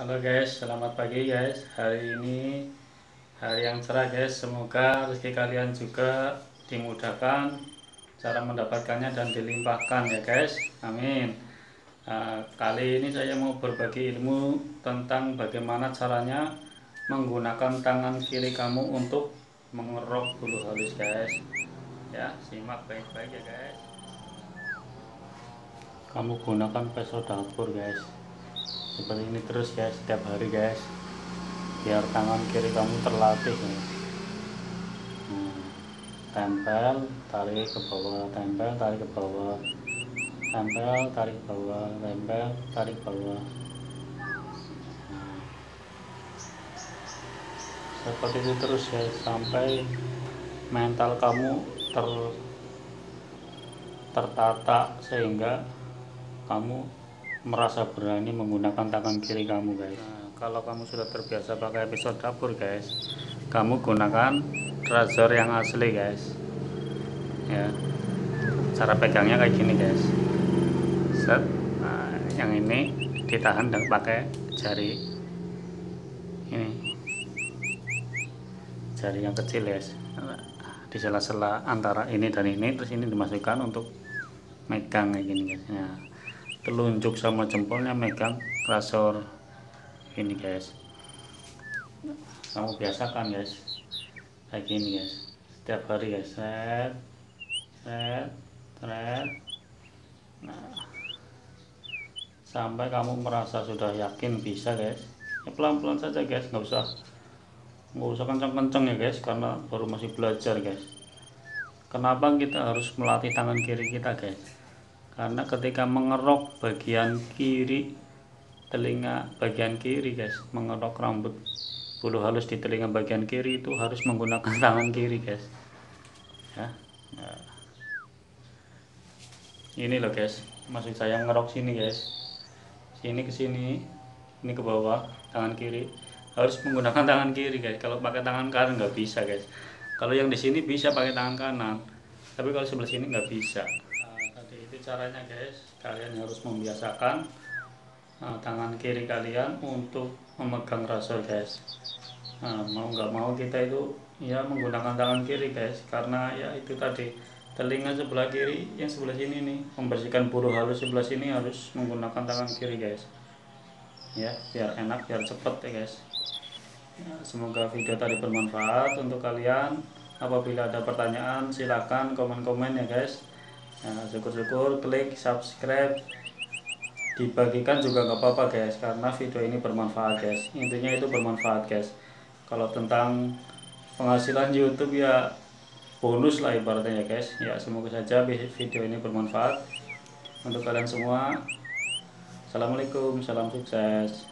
Halo guys, selamat pagi guys. Hari ini hari yang cerah guys. Semoga rezeki kalian juga dimudahkan cara mendapatkannya dan dilimpahkan ya guys. Amin. Kali ini saya mau berbagi ilmu tentang bagaimana caranya menggunakan tangan kiri kamu untuk mengerok bulu halus guys. Ya, simak baik-baik ya guys. Kamu gunakan pisau dapur guys. Seperti ini terus guys, setiap hari guys, biar tangan kiri kamu terlatih ya. Tempel, tarik ke bawah, tempel, tarik ke bawah, tempel, tarik ke bawah, tempel, tarik ke bawah. Seperti itu terus ya, sampai mental kamu tertata sehingga kamu merasa berani menggunakan tangan kiri kamu guys. Kalau kamu sudah terbiasa pakai pisau dapur guys, kamu gunakan razor yang asli guys ya. Cara pegangnya kayak gini guys, set. Nah, yang ini ditahan dan pakai jari ini, jari yang kecil guys, di sela-sela antara ini dan ini, terus ini dimasukkan untuk megang kayak gini guys. Nah, telunjuk sama jempolnya megang razor ini guys. Kamu biasakan guys kayak gini guys, setiap hari guys, set set set. Nah, sampai kamu merasa sudah yakin bisa guys, ya pelan-pelan saja guys, nggak usah kenceng-kenceng ya guys, karena baru masih belajar guys. Kenapa kita harus melatih tangan kiri kita guys? Karena ketika mengerok bagian kiri telinga bagian kiri guys, mengerok rambut bulu halus di telinga bagian kiri itu harus menggunakan tangan kiri guys ya. Nah, ini loh guys, maksud saya ngerok sini guys, sini ke sini, ini ke bawah, tangan kiri harus menggunakan tangan kiri guys. Kalau pakai tangan kanan nggak bisa guys. Kalau yang di sini bisa pakai tangan kanan, tapi kalau sebelah sini nggak bisa. Tadi itu caranya guys, kalian harus membiasakan tangan kiri kalian untuk memegang razor guys. Mau nggak mau kita itu ya menggunakan tangan kiri guys, karena ya itu tadi, telinga sebelah kiri yang sebelah sini nih, membersihkan bulu halus sebelah sini harus menggunakan tangan kiri guys ya, biar enak, biar cepet ya guys ya. Semoga video tadi bermanfaat untuk kalian. Apabila ada pertanyaan silahkan komen-komen ya guys. Nah, syukur-syukur klik subscribe, dibagikan juga nggak apa-apa guys, karena video ini bermanfaat guys, intinya itu bermanfaat guys. Kalau tentang penghasilan YouTube ya bonus lah ibaratnya ya guys ya. Semoga saja video ini bermanfaat untuk kalian semua. Assalamualaikum, salam sukses.